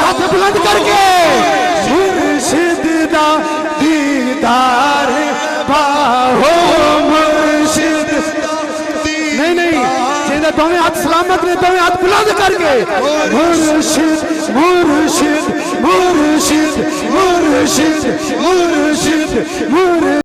ہاتھ بلند کر کے مرشد دا دیدار پاؤ مرشد نہیں جنہیں دونوں ہاتھ سلامت نے دونوں ہاتھ بلند کر کے مرشد مرشد مرشد مرشد مرشد مرشد